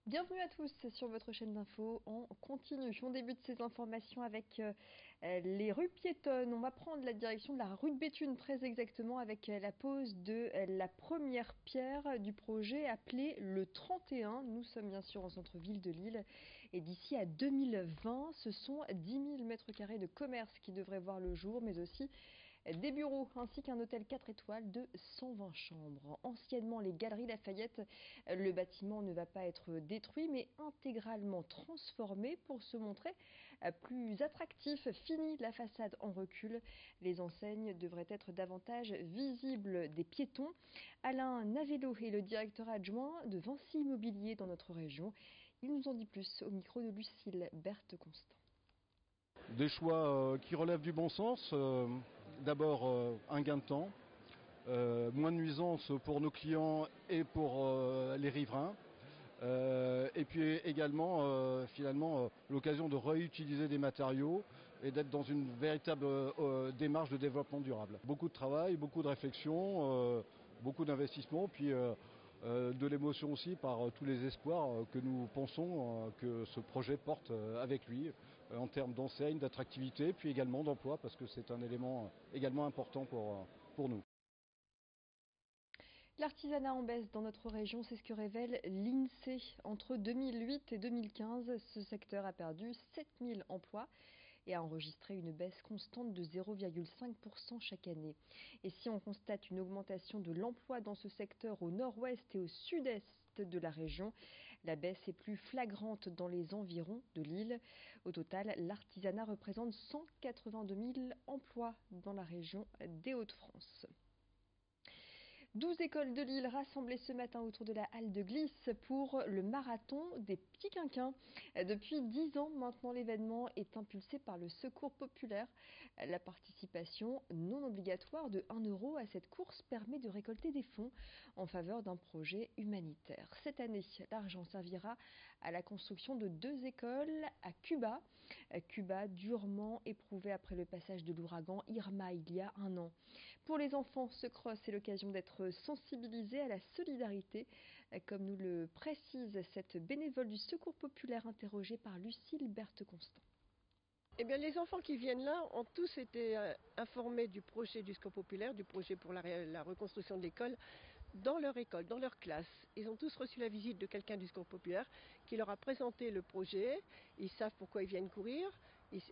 Bienvenue à tous sur votre chaîne d'info. On continue. On débute ces informations avec les rues piétonnes. On va prendre la direction de la rue de Béthune, très exactement, avec la pose de la première pierre du projet appelé le 31. Nous sommes bien sûr en centre-ville de Lille. Et d'ici à 2020, ce sont 10 000 mètres carrés de commerce qui devraient voir le jour, mais aussi des bureaux ainsi qu'un hôtel 4 étoiles de 120 chambres. Anciennement les Galeries Lafayette, le bâtiment ne va pas être détruit mais intégralement transformé pour se montrer plus attractif. Fini la façade en recul. Les enseignes devraient être davantage visibles des piétons. Alain Navello est le directeur adjoint de Vinci Immobilier dans notre région. Il nous en dit plus au micro de Lucille Berthe-Constant. Des choix qui relèvent du bon sens. D'abord un gain de temps, moins de nuisances pour nos clients et pour les riverains. Et puis également finalement l'occasion de réutiliser des matériaux et d'être dans une véritable démarche de développement durable. Beaucoup de travail, beaucoup de réflexion, beaucoup d'investissement, puis de l'émotion aussi par tous les espoirs que nous pensons que ce projet porte avec lui en termes d'enseigne, d'attractivité, puis également d'emploi, parce que c'est un élément également important pour nous. L'artisanat en baisse dans notre région, c'est ce que révèle l'INSEE. Entre 2008 et 2015, ce secteur a perdu 7000 emplois et a enregistré une baisse constante de 0,5% chaque année. Et si on constate une augmentation de l'emploi dans ce secteur au nord-ouest et au sud-est de la région, la baisse est plus flagrante dans les environs de Lille. Au total, l'artisanat représente 182 000 emplois dans la région des Hauts-de-France. 12 écoles de Lille rassemblées ce matin autour de la halle de glisse pour le marathon des petits quinquins. Depuis 10 ans maintenant, l'événement est impulsé par le Secours populaire. La participation non obligatoire de 1 euro à cette course permet de récolter des fonds en faveur d'un projet humanitaire. Cette année, l'argent servira à la construction de 2 écoles à Cuba. Cuba, durement éprouvé après le passage de l'ouragan Irma il y a 1 an. Pour les enfants, ce cross est l'occasion d'être sensibilisés à la solidarité, comme nous le précise cette bénévole du Secours populaire interrogée par Lucille Berthe-Constant. Eh bien, les enfants qui viennent là ont tous été informés du projet du Secours populaire, du projet pour la reconstruction de l'école, dans leur école, dans leur classe. Ils ont tous reçu la visite de quelqu'un du Secours populaire qui leur a présenté le projet. Ils savent pourquoi ils viennent courir.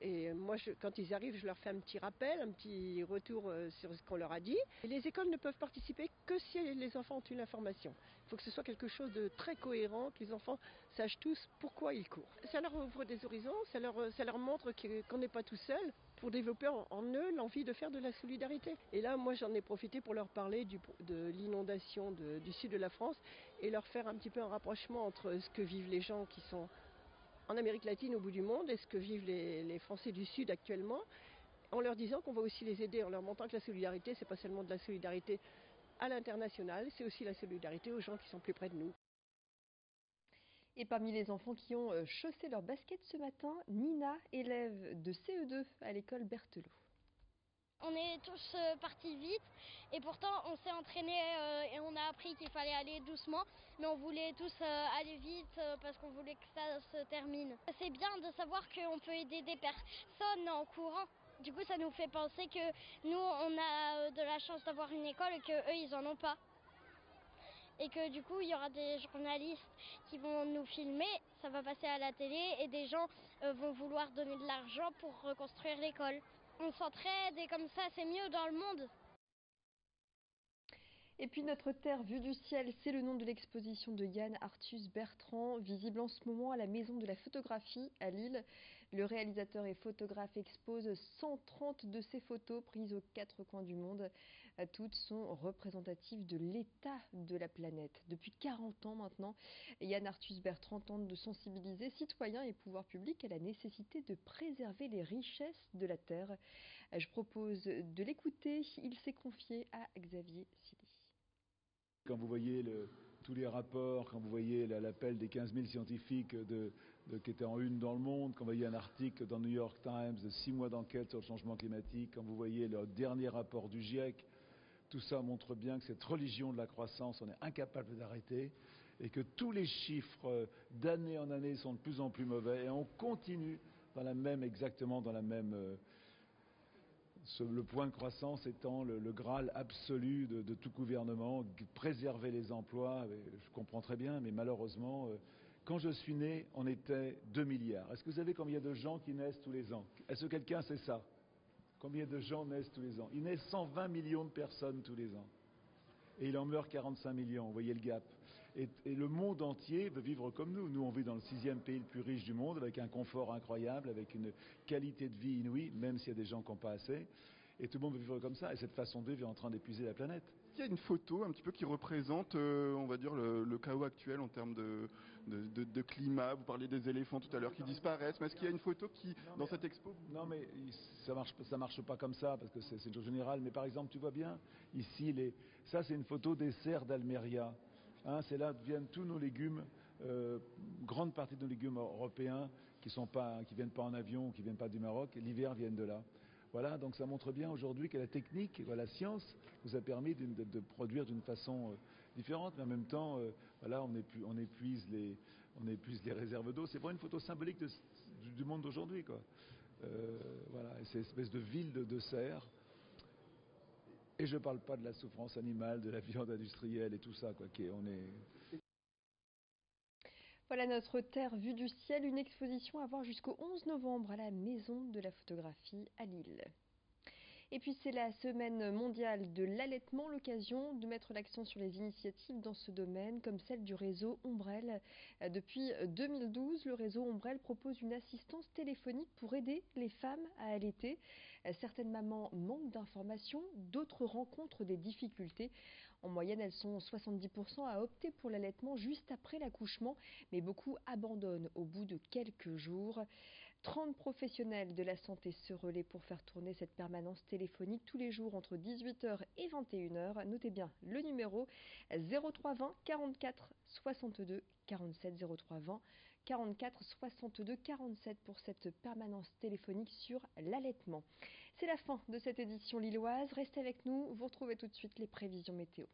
Et moi, quand ils arrivent, je leur fais un petit rappel, un petit retour sur ce qu'on leur a dit. Et les écoles ne peuvent participer que si les enfants ont une information. Il faut que ce soit quelque chose de très cohérent, que les enfants sachent tous pourquoi ils courent. Ça leur ouvre des horizons, ça leur montre qu'on n'est pas tout seul, pour développer en eux l'envie de faire de la solidarité. Et là, moi, j'en ai profité pour leur parler de l'inondation du sud de la France et leur faire un petit peu un rapprochement entre ce que vivent les gens qui sont en Amérique latine au bout du monde et ce que vivent les Français du Sud actuellement, en leur disant qu'on va aussi les aider, en leur montrant que la solidarité, c'est pas seulement de la solidarité à l'international, c'est aussi la solidarité aux gens qui sont plus près de nous. Et parmi les enfants qui ont chaussé leur basket ce matin, Nina, élève de CE2 à l'école Berthelot. On est tous partis vite et pourtant on s'est entraîné et on a appris qu'il fallait aller doucement, mais on voulait tous aller vite parce qu'on voulait que ça se termine. C'est bien de savoir qu'on peut aider des personnes en courant. Du coup, ça nous fait penser que nous, on a de la chance d'avoir une école et qu'eux, ils en ont pas. Et que du coup, il y aura des journalistes qui vont nous filmer, ça va passer à la télé et des gens vont vouloir donner de l'argent pour reconstruire l'école. On s'entraide et comme ça, c'est mieux dans le monde. Et puis notre terre vue du ciel, c'est le nom de l'exposition de Yann Arthus Bertrand, visible en ce moment à la Maison de la Photographie à Lille. Le réalisateur et photographe expose 130 de ses photos prises aux 4 coins du monde. Toutes sont représentatives de l'état de la planète. Depuis 40 ans maintenant, Yann Arthus Bertrand tente de sensibiliser citoyens et pouvoirs publics à la nécessité de préserver les richesses de la Terre. Je propose de l'écouter. Il s'est confié à Xavier Silly. Quand vous voyez tous les rapports, quand vous voyez l'appel des 15 000 scientifiques qui étaient en une dans le monde, quand vous voyez un article dans le New York Times de 6 mois d'enquête sur le changement climatique, quand vous voyez le dernier rapport du GIEC, tout ça montre bien que cette religion de la croissance, on est incapable d'arrêter. et que tous les chiffres d'année en année sont de plus en plus mauvais et on continue exactement dans la même... le point de croissance étant le Graal absolu de tout gouvernement, préserver les emplois, je comprends très bien, mais malheureusement, quand je suis né, on était 2 milliards. Est-ce que vous savez combien de gens qui naissent tous les ans? Est-ce que quelqu'un sait ça? Combien de gens naissent tous les ans? Il naît 120 millions de personnes tous les ans. Et il en meurt 45 millions, vous voyez le gap. Et le monde entier veut vivre comme nous. Nous, on vit dans le 6e pays le plus riche du monde, avec un confort incroyable, avec une qualité de vie inouïe, même s'il y a des gens qui n'ont pas assez. Et tout le monde veut vivre comme ça. Et cette façon de vivre est en train d'épuiser la planète. Il y a une photo un petit peu qui représente, on va dire, le chaos actuel en termes de climat. Vous parliez des éléphants tout à l'heure qui disparaissent. Mais est-ce qu'il y a une photo qui, dans cette expo? Non, mais ça marche pas comme ça, parce que c'est une chose générale. Mais par exemple, tu vois bien, ici, ça c'est une photo des serres d'Almeria. Hein, c'est là que viennent tous nos légumes, grande partie de nos légumes européens qui viennent pas en avion, qui viennent pas du Maroc, l'hiver viennent de là. Voilà, donc ça montre bien aujourd'hui que la technique, la science nous a permis de produire d'une façon différente, mais en même temps, voilà, on épuise les réserves d'eau. C'est vraiment une photo symbolique du monde d'aujourd'hui, quoi. Voilà, et c'est une espèce de ville de serre. Et je ne parle pas de la souffrance animale, de la viande industrielle et tout ça, quoi. Voilà notre Terre vue du ciel, une exposition à voir jusqu'au 11 novembre à la Maison de la Photographie à Lille. Et puis c'est la semaine mondiale de l'allaitement, l'occasion de mettre l'accent sur les initiatives dans ce domaine, comme celle du réseau Ombrelle. Depuis 2012, le réseau Ombrelle propose une assistance téléphonique pour aider les femmes à allaiter. Certaines mamans manquent d'informations, d'autres rencontrent des difficultés. En moyenne, elles sont 70% à opter pour l'allaitement juste après l'accouchement, mais beaucoup abandonnent au bout de quelques jours. 30 professionnels de la santé se relaient pour faire tourner cette permanence téléphonique tous les jours entre 18h et 21h. Notez bien le numéro 0320 44 62 47 0320 44 62 47 pour cette permanence téléphonique sur l'allaitement. C'est la fin de cette édition lilloise. Restez avec nous, vous retrouvez tout de suite les prévisions météo.